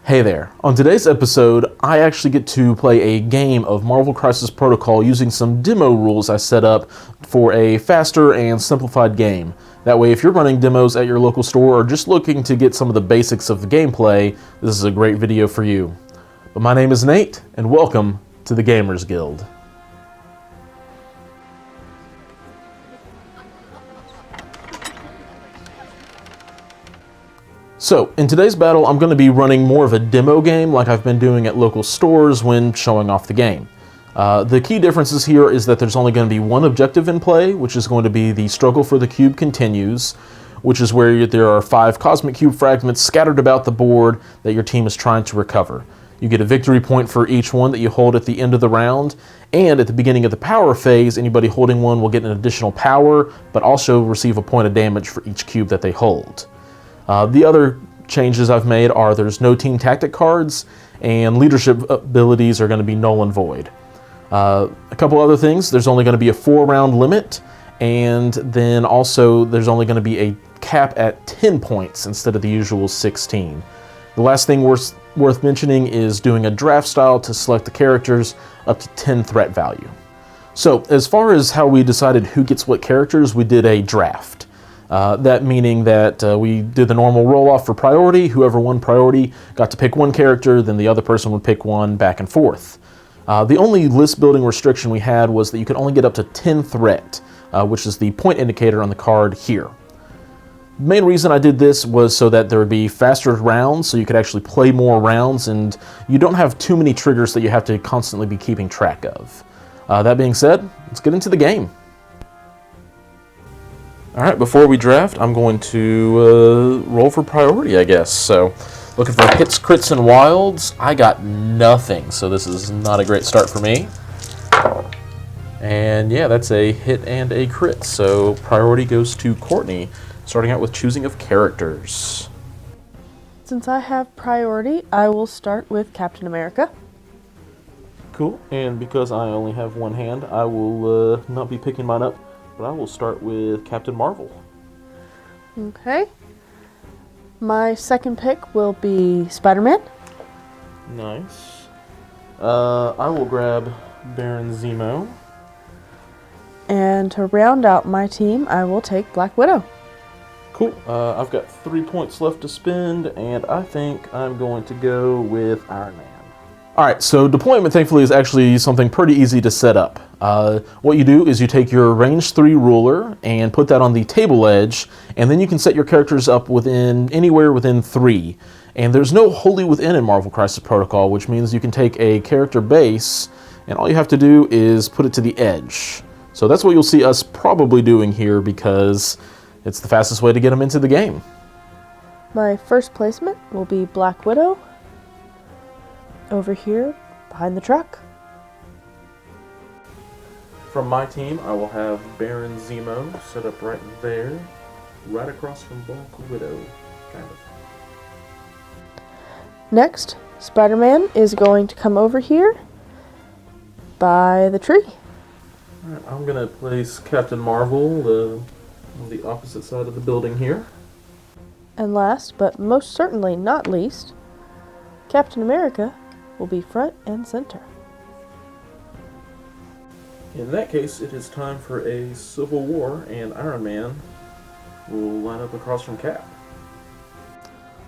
Hey there. On today's episode, I actually get to play a game of Marvel Crisis Protocol using some demo rules I set up for a faster and simplified game. That way, if you're running demos at your local store or just looking to get some of the basics of the gameplay, this is a great video for you. But my name is Nate, and welcome to the Gamers Guild. So, in today's battle, I'm going to be running more of a demo game like I've been doing at local stores when showing off the game. The key differences here is that there's only going to be one objective in play, which is going to be the struggle for the cube continues, which is where there are 5 cosmic cube fragments scattered about the board that your team is trying to recover. You get a victory point for each one that you hold at the end of the round, and at the beginning of the power phase, anybody holding one will get an additional power, but also receive a point of damage for each cube that they hold. The other changes I've made are there's no team tactic cards, and leadership abilities are going to be null and void. A couple other things, there's only going to be a 4-round limit, and then also there's only going to be a cap at 10 points instead of the usual 16. The last thing worth mentioning is doing a draft style to select the characters up to 10 threat value. So as far as how we decided who gets what characters, we did a draft. That meaning that we did the normal roll-off for priority. Whoever won priority got to pick one character, then the other person would pick one back and forth. The only list building restriction we had was that you could only get up to 10 threat, which is the point indicator on the card here. The main reason I did this was so that there would be faster rounds, so you could actually play more rounds, and you don't have too many triggers that you have to constantly be keeping track of. That being said, let's get into the game. Alright, before we draft, I'm going to roll for priority, I guess. So, looking for hits, crits, and wilds. I got nothing, so this is not a great start for me. And yeah, that's a hit and a crit, so priority goes to Courtney, starting out with choosing of characters. Since I have priority, I will start with Captain America. Cool, and because I only have one hand, I will not be picking mine up. But I will start with Captain Marvel. Okay. My second pick will be Spider-Man. Nice. I will grab Baron Zemo. And to round out my team, I will take Black Widow. Cool. I've got 3 points left to spend, and I think I'm going to go with Iron Man. Alright, so deployment thankfully is actually something pretty easy to set up. What you do is you take your range 3 ruler and put that on the table edge, and then you can set your characters up anywhere within 3. And there's no wholly within in Marvel Crisis Protocol, which means you can take a character base, and all you have to do is put it to the edge. So that's what you'll see us probably doing here, because it's the fastest way to get them into the game. My first placement will be Black Widow. Over here, behind the truck. From my team, I will have Baron Zemo set up right there, right across from Black Widow, kind of. Next, Spider-Man is going to come over here by the tree. Alright, I'm going to place Captain Marvel on the opposite side of the building here. And last, but most certainly not least, Captain America will be front and center. In that case, it is time for a Civil War, and Iron Man will line up across from Cap.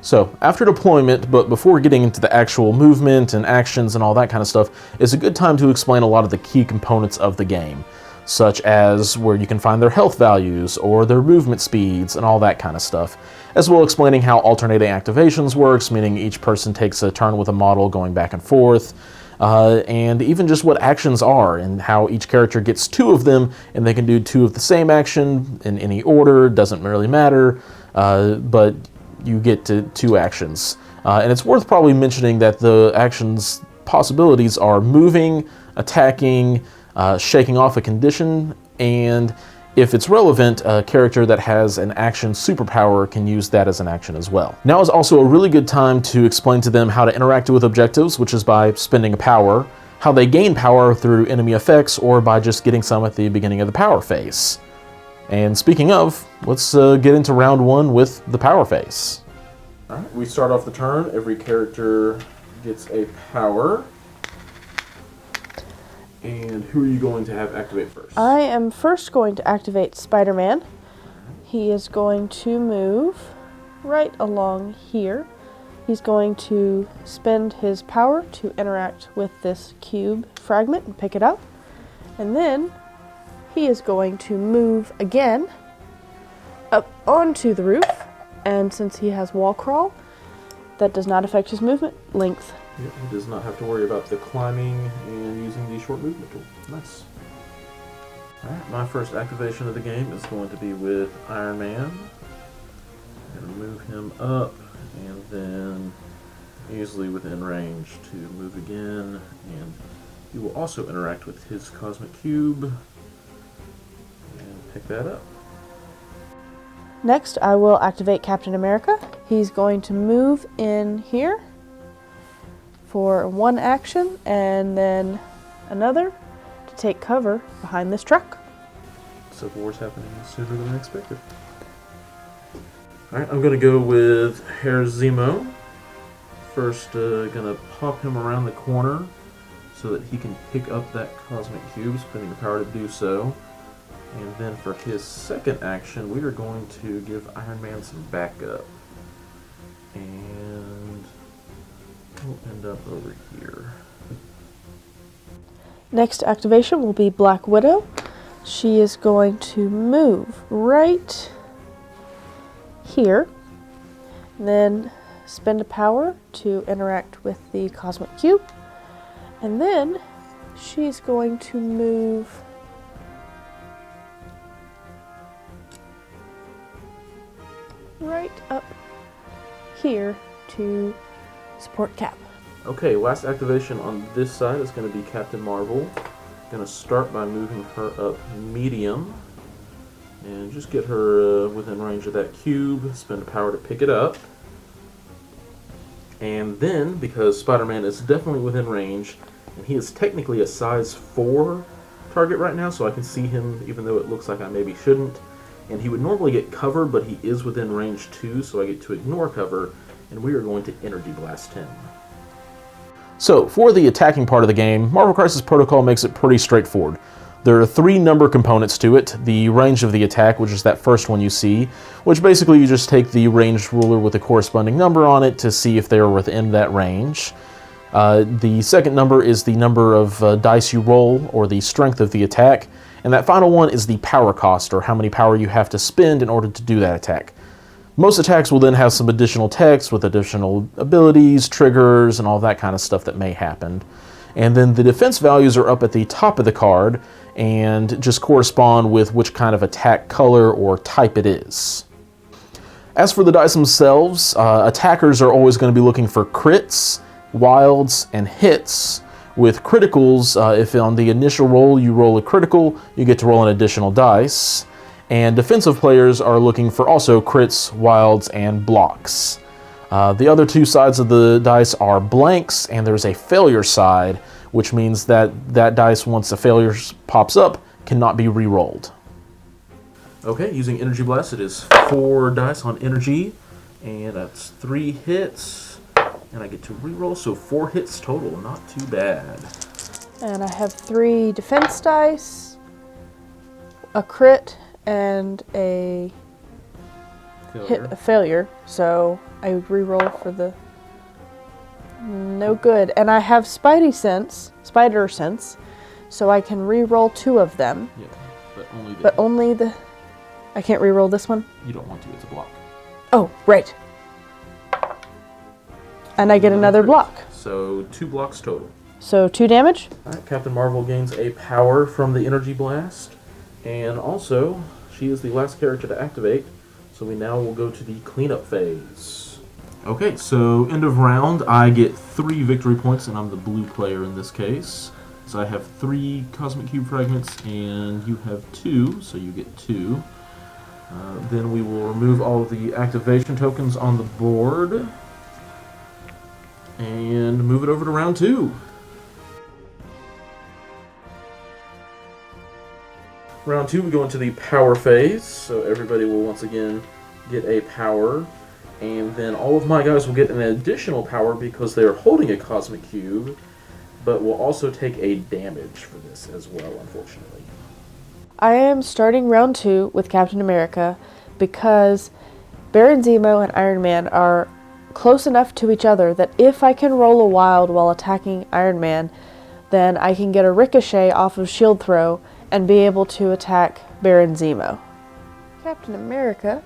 So, after deployment, but before getting into the actual movement and actions and all that kind of stuff, it's a good time to explain a lot of the key components of the game, such as where you can find their health values, or their movement speeds, and all that kind of stuff, as well explaining how alternating activations works, meaning each person takes a turn with a model going back and forth, and even just what actions are, and how each character gets 2 of them, and they can do 2 of the same action in any order, doesn't really matter, but you get to 2 actions. And it's worth probably mentioning that the actions possibilities are moving, attacking, shaking off a condition, and if it's relevant, a character that has an action superpower can use that as an action as well. Now is also a really good time to explain to them how to interact with objectives, which is by spending a power, how they gain power through enemy effects, or by just getting some at the beginning of the power phase. And speaking of, let's get into round 1 with the power phase. Alright, we start off the turn. Every character gets a power. And who are you going to have activate first? I am first going to activate Spider-Man. He is going to move right along here. He's going to spend his power to interact with this cube fragment and pick it up. And then he is going to move again up onto the roof. And since he has wall crawl, that does not affect his movement length. Yep, he does not have to worry about the climbing and using the short movement tool. Nice. Alright, my first activation of the game is going to be with Iron Man. I'm going to move him up and then easily within range to move again. And he will also interact with his Cosmic Cube and pick that up. Next, I will activate Captain America. He's going to move in here for one action and then another to take cover behind this truck. Civil War's happening sooner than I expected. Alright, I'm going to go with Herr Zemo. First, going to pop him around the corner so that he can pick up that Cosmic Cube, spending the power to do so. And then for his second action, we are going to give Iron Man some backup. And we'll end up over here. Next activation will be Black Widow. She is going to move right here, then spend a power to interact with the Cosmic Cube, and then she's going to move right up here to support Cap. Okay, last activation on this side is going to be Captain Marvel. Going to start by moving her up medium and just get her within range of that cube, spend a power to pick it up. And then, because Spider-Man is definitely within range, and he is technically a size 4 target right now, so I can see him even though it looks like I maybe shouldn't. And he would normally get cover, but he is within range too, so I get to ignore cover, and we are going to Energy Blast him. So, for the attacking part of the game, Marvel Crisis Protocol makes it pretty straightforward. There are 3 number components to it. The range of the attack, which is that first one you see, which basically you just take the ranged ruler with a corresponding number on it to see if they are within that range. The second number is the number of dice you roll, or the strength of the attack. And that final one is the power cost, or how many power you have to spend in order to do that attack. Most attacks will then have some additional text with additional abilities, triggers, and all that kind of stuff that may happen. And then the defense values are up at the top of the card and just correspond with which kind of attack color or type it is. As for the dice themselves, attackers are always going to be looking for crits, wilds, and hits. With criticals, if on the initial roll you roll a critical, you get to roll an additional dice. And defensive players are looking for also crits, wilds, and blocks. The other 2 sides of the dice are blanks, and there's a failure side, which means that that dice, once a failure pops up, cannot be re-rolled. Okay, using Energy Blast, it is 4 dice on energy, and that's 3 hits. And I get to re-roll, so 4 hits total, not too bad. And I have 3 defense dice, a crit, and a failure. So I would re-roll for the no good. And I have spider sense, so I can re-roll 2 of them. Yeah, but But only the... I can't re-roll this one? You don't want to, it's a block. Oh, right. And I get another block. So 2 blocks total. So 2 damage. Alright, Captain Marvel gains a power from the Energy Blast. And also, she is the last character to activate. So we now will go to the cleanup phase. Okay, so end of round, I get 3 victory points, and I'm the blue player in this case. So I have 3 Cosmic Cube fragments, and you have 2, so you get 2. Then we will remove all of the activation tokens on the board. And move it over to round 2. Round 2, we go into the power phase, so everybody will once again get a power. And then all of my guys will get an additional power because they are holding a cosmic cube, but will also take a damage for this as well, unfortunately. I am starting round 2 with Captain America because Baron Zemo and Iron Man are close enough to each other that if I can roll a wild while attacking Iron Man, then I can get a ricochet off of shield throw and be able to attack Baron Zemo. Captain America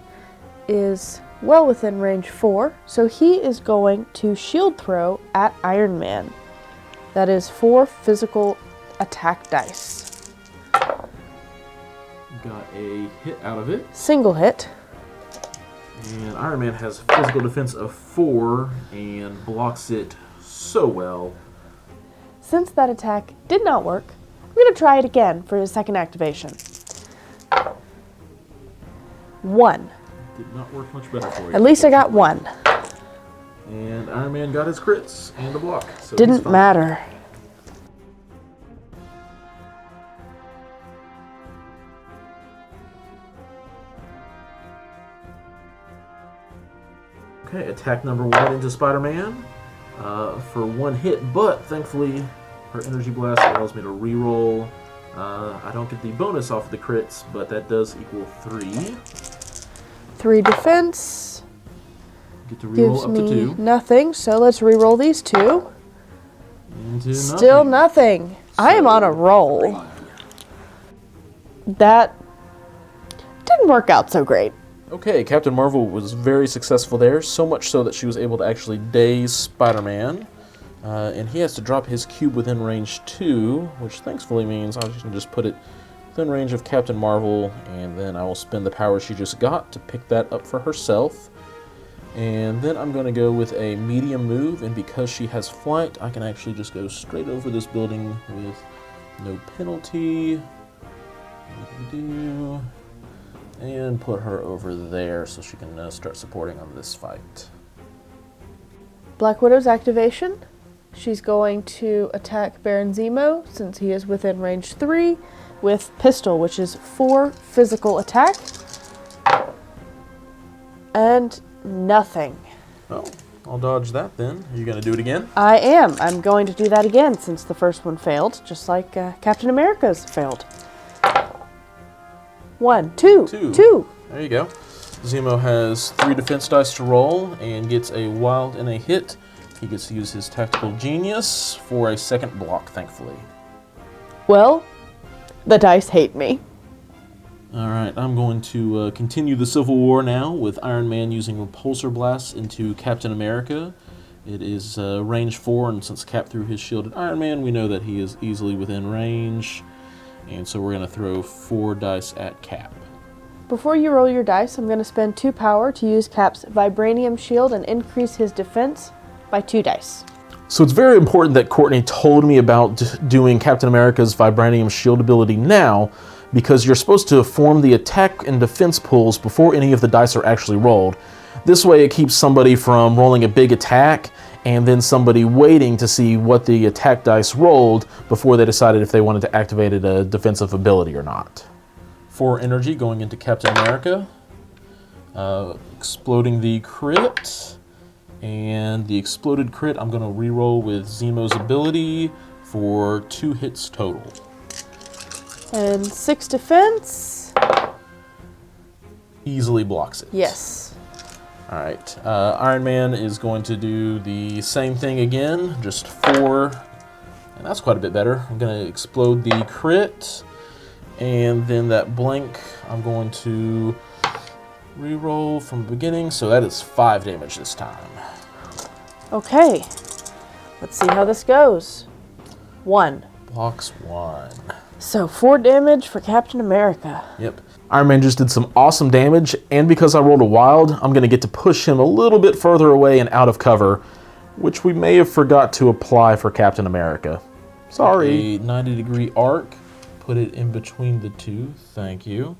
is well within range 4, so he is going to shield throw at Iron Man. That is 4 physical attack dice. Got a hit out of it. Single hit. And Iron Man has a physical defense of 4 and blocks it so well. Since that attack did not work, I'm going to try it again for his second activation. 1. Did not work much better for you. At least I got 1. And Iron Man got his crits and a block. So he's Didn't fine. matter. Okay, attack number 1 into Spider-Man for 1 hit, but thankfully her energy blast allows me to reroll. I don't get the bonus off the crits, but that does equal 3. 3 defense. Get to reroll Gives up to me 2. nothing, so let's reroll these 2. Into Still nothing. I am on a roll. That didn't work out so great. Okay, Captain Marvel was very successful there, so much so that she was able to actually daze Spider-Man. And he has to drop his cube within range 2, which thankfully means I can just put it within range of Captain Marvel, and then I will spend the power she just got to pick that up for herself. And then I'm going to go with a medium move, and because she has flight, I can actually just go straight over this building with no penalty. And put her over there so she can start supporting on this fight. Black Widow's activation. She's going to attack Baron Zemo since he is within range 3 with pistol, which is 4 physical attack. And nothing. Oh, I'll dodge that then. Are you going to do it again? I am. I'm going to do that again since the first one failed, just like Captain America's failed. 1, 2, 2. There you go. Zemo has 3 defense dice to roll and gets a wild and a hit. He gets to use his tactical genius for a second block, thankfully. Well, the dice hate me. Alright, I'm going to continue the Civil War now with Iron Man using repulsor blasts into Captain America. It is range 4, and since Cap threw his shield at Iron Man, we know that he is easily within range. And so we're going to throw 4 dice at Cap. Before you roll your dice, I'm going to spend 2 power to use Cap's Vibranium Shield and increase his defense by 2 dice. So it's very important that Courtney told me about doing Captain America's Vibranium Shield ability now, because you're supposed to form the attack and defense pools before any of the dice are actually rolled. This way it keeps somebody from rolling a big attack and then somebody waiting to see what the attack dice rolled before they decided if they wanted to activate a defensive ability or not. 4 energy going into Captain America, exploding the crit, and the exploded crit I'm going to reroll with Zemo's ability for 2 hits total. And 6 defense. Easily blocks it. Yes. Alright, Iron Man is going to do the same thing again, just 4, and that's quite a bit better. I'm going to explode the crit, and then that blank I'm going to reroll from the beginning, so that is 5 damage this time. Okay, let's see how this goes. 1. Blocks 1. So 4 damage for Captain America. Yep. Iron Man just did some awesome damage, and because I rolled a wild, I'm going to get to push him a little bit further away and out of cover, which we may have forgot to apply for Captain America. Sorry. A 90-degree arc, put it in between the 2, thank you.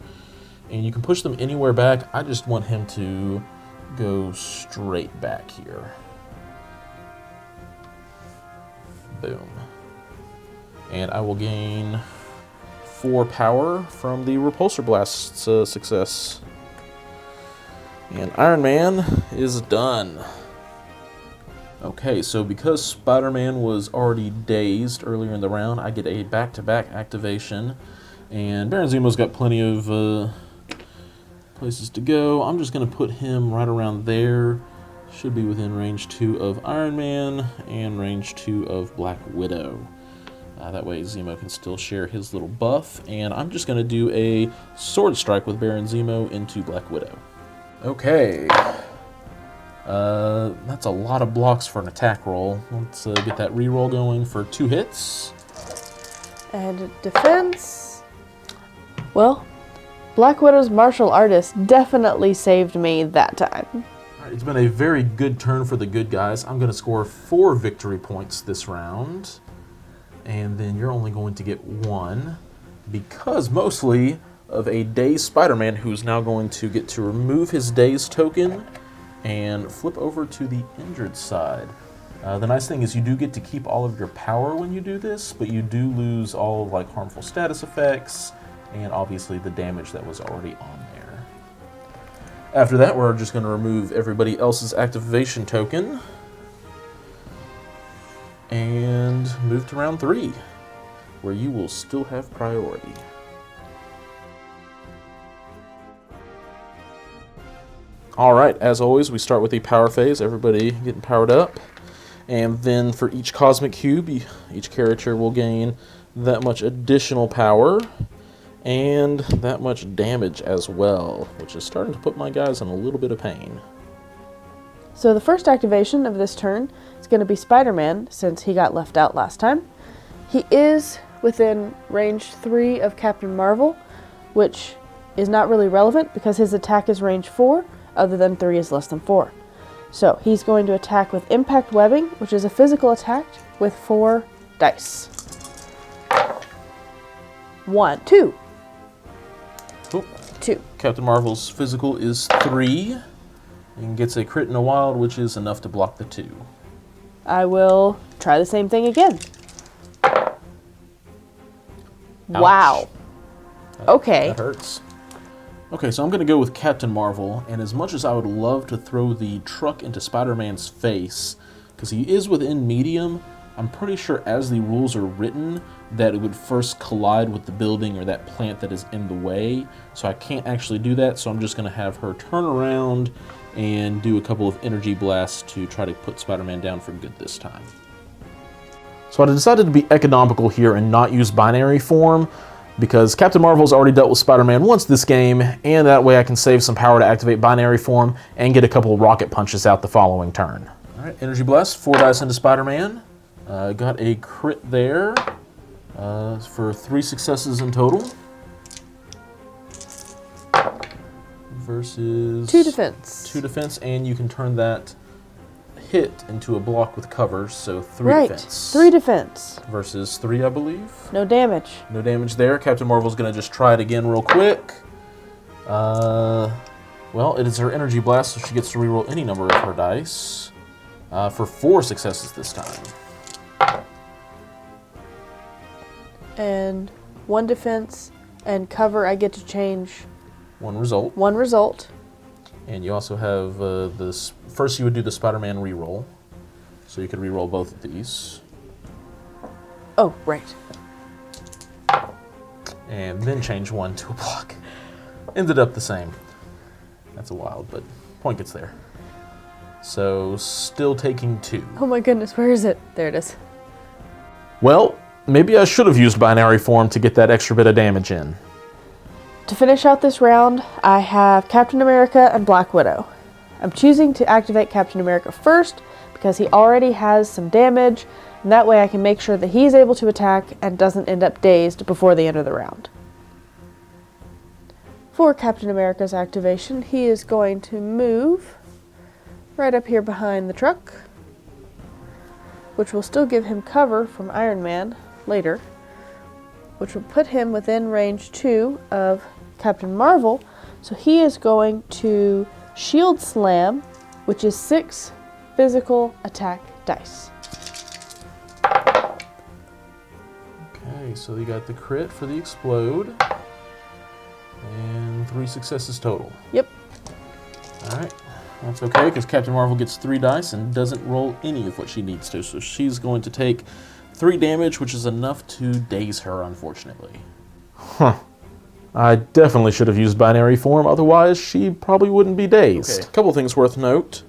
And you can push them anywhere back. I just want him to go straight back here. Boom. And I will gain 4 power from the repulsor blast's success. And Iron Man is done. Okay, so because Spider-Man was already dazed earlier in the round, I get a back-to-back activation. And Baron Zemo's got plenty of places to go. I'm just going to put him right around there. Should be within range 2 of Iron Man and range 2 of Black Widow. That way Zemo can still share his little buff. And I'm just going to do a Sword Strike with Baron Zemo into Black Widow. Okay. That's a lot of blocks for an attack roll. Let's get that reroll going for 2 hits. And defense. Well, Black Widow's martial artist definitely saved me that time. Alright, it's been a very good turn for the good guys. I'm going to score 4 victory points this round. And then you're only going to get 1. Because mostly of a dazed Spider-Man who's now going to get to remove his dazed token and flip over to the injured side. The nice thing is you do get to keep all of your power when you do this, but you do lose all of like harmful status effects and obviously the damage that was already on there. After that, we're just going to remove everybody else's activation token and move to round 3, where you will still have priority. Alright, as always, we start with the power phase, everybody getting powered up. And then for each cosmic cube, each character will gain that much additional power and that much damage as well, which is starting to put my guys in a little bit of pain. So the first activation of this turn is going to be Spider-Man, since he got left out last time. He is within range 3 of Captain Marvel, which is not really relevant because his attack is range 4, other than 3 is less than 4. So he's going to attack with Impact Webbing, which is a physical attack with 4 dice. 1, 2. Oop. 2. Captain Marvel's physical is 3 and gets a crit in a wild, which is enough to block the 2. I will try the same thing again. Ouch. Wow. Okay. That hurts. Okay, so I'm going to go with Captain Marvel, and as much as I would love to throw the truck into Spider-Man's face, because he is within medium, I'm pretty sure as the rules are written that it would first collide with the building or that plant that is in the way, so I can't actually do that, so I'm just going to have her turn around and do a couple of energy blasts to try to put Spider-Man down for good this time. So I decided to be economical here and not use binary form, because Captain Marvel's already dealt with Spider-Man once this game, and that way I can save some power to activate binary form and get a couple of rocket punches out the following turn. Alright, Energy Blast, 4 dice into Spider-Man. Got a crit there for 3 successes in total. Versus 2 defense. 2 defense, and you can turn that hit into a block with cover, so 3 right. defense. 3 defense. Versus 3, I believe. No damage. No damage there. Captain Marvel's going to just try it again real quick. Well, it is her Energy Blast, so she gets to reroll any number of her dice. For 4 successes this time. And 1 defense and cover, I get to change 1 result. 1 result. And you also have this. First, you would do the Spider-Man reroll, so you could reroll both of these. Oh, right. And then change 1 to a block. Ended up the same. That's a wild, but point gets there. So, still taking 2. Oh my goodness, where is it? There it is. Well, maybe I should have used binary form to get that extra bit of damage in. To finish out this round, I have Captain America and Black Widow. I'm choosing to activate Captain America first because he already has some damage, and that way I can make sure that he's able to attack and doesn't end up dazed before the end of the round. For Captain America's activation, he is going to move right up here behind the truck, which will still give him cover from Iron Man later, which will put him within range 2 of Captain Marvel. So he is going to Shield Slam, which is 6 physical attack dice. Okay, so you got the crit for the explode, and 3 successes total. Yep. Alright, That's okay, because Captain Marvel gets 3 dice and doesn't roll any of what she needs to. So she's going to take 3 damage, which is enough to daze her, unfortunately. Huh. I definitely should have used binary form, otherwise she probably wouldn't be dazed. Okay, a couple things worth note.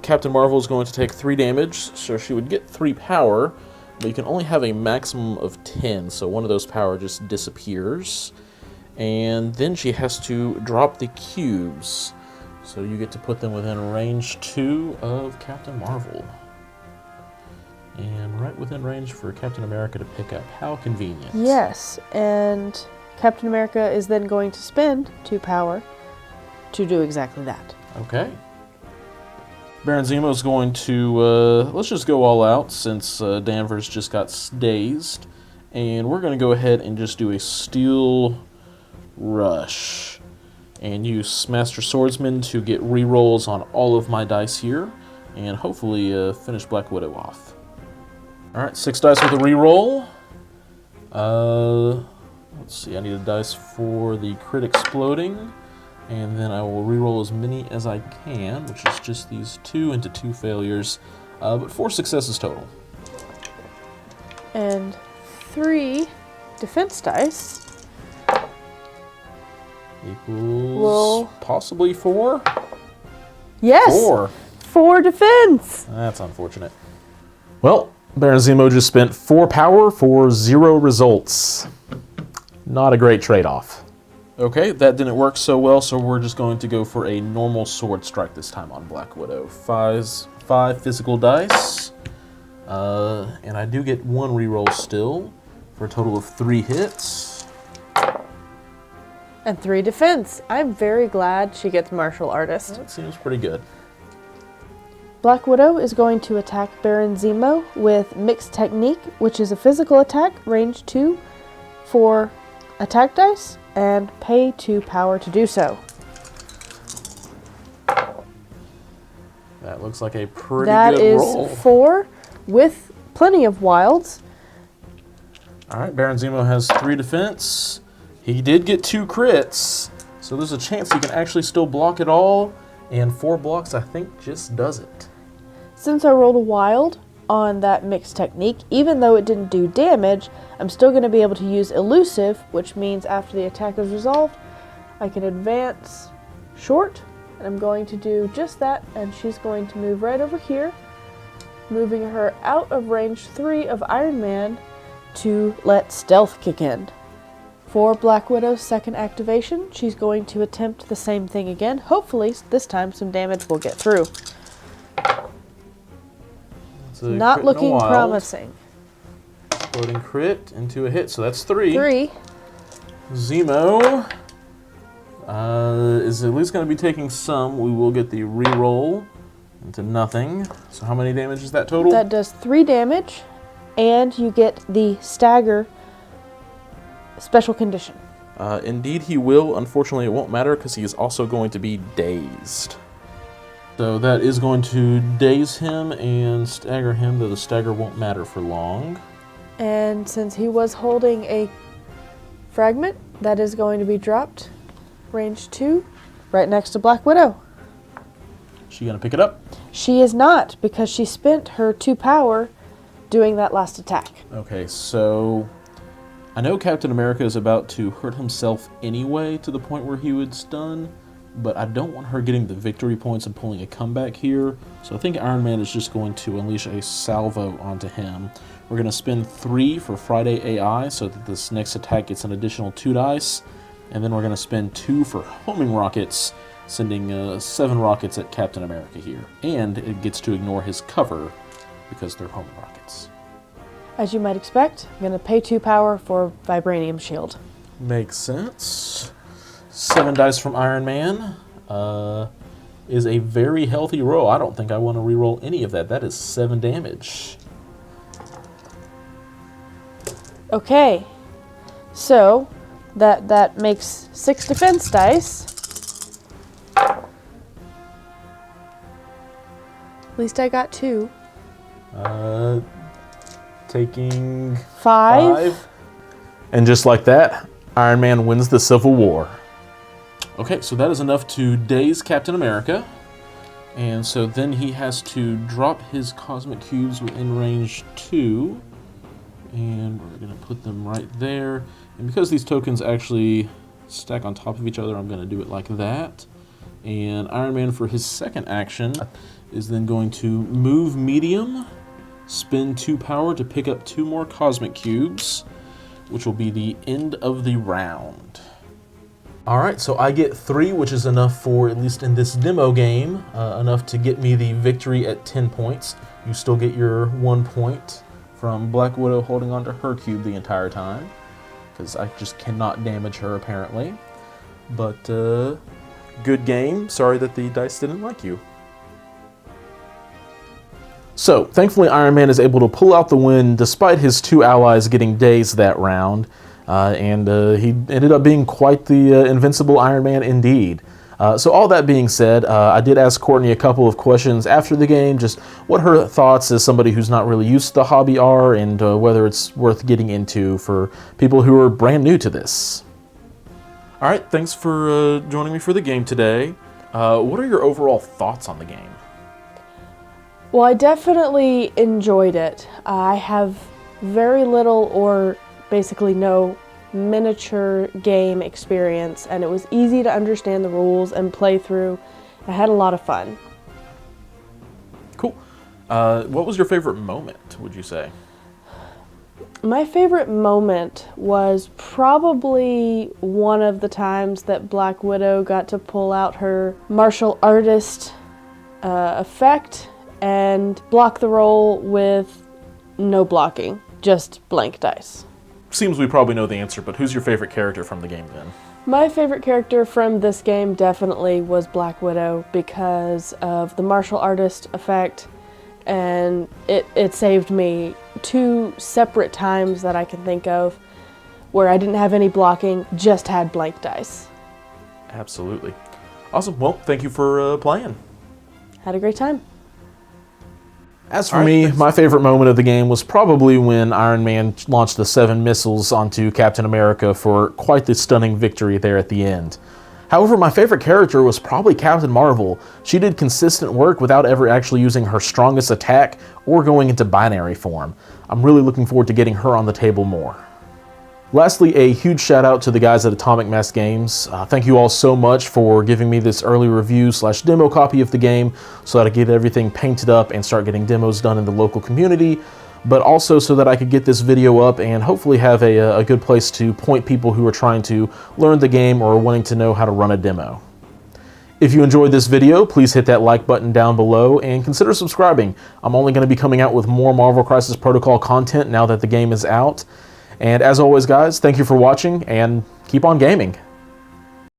Captain Marvel is going to take 3 damage, so she would get 3 power, but you can only have a maximum of 10, so one of those power just disappears. And then she has to drop the cubes, so you get to put them within range 2 of Captain Marvel. And right within range for Captain America to pick up. How convenient. Yes, and Captain America is then going to spend 2 power to do exactly that. Okay. Baron Zemo's going to, let's just go all out since Danvers just got dazed. And we're going to go ahead and just do a Steel Rush. And use Master Swordsman to get rerolls on all of my dice here. And hopefully finish Black Widow off. Alright, 6 dice with a reroll. Let's see, I need a dice for the crit exploding, and then I will reroll as many as I can, which is just these 2 into 2 failures, but 4 successes total. And 3 defense dice Equals possibly 4? Yes! 4. 4 defense! That's unfortunate. Well, Baron Zemo just spent 4 power for 0 results. Not a great trade-off. Okay, that didn't work so well, so we're just going to go for a normal sword strike this time on Black Widow. 5 physical dice, and I do get 1 reroll still, for a total of 3 hits. And 3 defense. I'm very glad she gets martial artist. That seems pretty good. Black Widow is going to attack Baron Zemo with Mixed Technique, which is a physical attack, range 2 for attack dice, and pay 2 power to do so. That looks like a pretty good roll. That is 4 with plenty of wilds. Alright, Baron Zemo has 3 defense. He did get 2 crits, so there's a chance he can actually still block it all, and 4 blocks I think just does it. Since I rolled a wild on that Mixed Technique, even though it didn't do damage, I'm still going to be able to use Elusive, which means after the attack is resolved, I can advance short, and I'm going to do just that, and she's going to move right over here, moving her out of range 3 of Iron Man to let Stealth kick in. For Black Widow's second activation, she's going to attempt the same thing again. Hopefully, this time some damage will get through. Not looking promising. Floating crit into a hit, so that's 3. 3. Zemo is at least going to be taking some. We will get the reroll into nothing. So how many damage is that total? That does 3 damage, and you get the stagger special condition. Indeed he will. Unfortunately, it won't matter because he is also going to be dazed. So that is going to daze him and stagger him, though the stagger won't matter for long. And since he was holding a fragment, that is going to be dropped. Range 2, right next to Black Widow. She gonna pick it up? She is not, because she spent her 2 power doing that last attack. Okay, so I know Captain America is about to hurt himself anyway to the point where he would stun, but I don't want her getting the victory points and pulling a comeback here, so I think Iron Man is just going to unleash a salvo onto him. We're going to spend 3 for Friday AI so that this next attack gets an additional 2 dice, and then we're going to spend 2 for homing rockets, sending 7 rockets at Captain America here. And it gets to ignore his cover because they're homing rockets. As you might expect, I'm going to pay 2 power for Vibranium Shield. Makes sense. 7 dice from Iron Man is a very healthy roll. I don't think I want to reroll any of that. That is 7 damage. Okay, so that makes 6 defense dice. At least I got 2. Taking 5. And just like that, Iron Man wins the Civil War. Okay, so that is enough to daze Captain America. And so then he has to drop his cosmic cubes within range 2. And we're going to put them right there. And because these tokens actually stack on top of each other, I'm going to do it like that. And Iron Man, for his second action, is then going to move medium, spend 2 power to pick up 2 more cosmic cubes, which will be the end of the round. Alright, so I get 3, which is enough for, at least in this demo game, enough to get me the victory at 10 points. You still get your 1 point from Black Widow holding onto her cube the entire time, because I just cannot damage her apparently. But good game. Sorry that the dice didn't like you. So, thankfully Iron Man is able to pull out the win despite his 2 allies getting dazed that round. And he ended up being quite the invincible Iron Man indeed. So all that being said, I did ask Courtney a couple of questions after the game, just what her thoughts as somebody who's not really used to the hobby are, and whether it's worth getting into for people who are brand new to this. Alright, thanks for joining me for the game today. What are your overall thoughts on the game? Well, I definitely enjoyed it. I have very little or basically no miniature game experience, and it was easy to understand the rules and play through. I had a lot of fun. Cool. What was your favorite moment, would you say? My favorite moment was probably one of the times that Black Widow got to pull out her martial artist effect and block the roll with no blocking, just blank dice. Seems we probably know the answer, but who's your favorite character from the game then? My favorite character from this game definitely was Black Widow because of the martial artist effect, and it saved me 2 separate times that I can think of where I didn't have any blocking, just had blank dice. Absolutely. Awesome. Well, thank you for playing. Had a great time. As for me, my favorite moment of the game was probably when Iron Man launched the 7 missiles onto Captain America for quite the stunning victory there at the end. However, my favorite character was probably Captain Marvel. She did consistent work without ever actually using her strongest attack or going into binary form. I'm really looking forward to getting her on the table more. Lastly, a huge shout out to the guys at Atomic Mass Games. Thank you all so much for giving me this early review/demo copy of the game so that I get everything painted up and start getting demos done in the local community, but also so that I could get this video up and hopefully have a good place to point people who are trying to learn the game or wanting to know how to run a demo. If you enjoyed this video, please hit that like button down below and consider subscribing. I'm only going to be coming out with more Marvel Crisis Protocol content now that the game is out. And as always, guys, thank you for watching, and keep on gaming.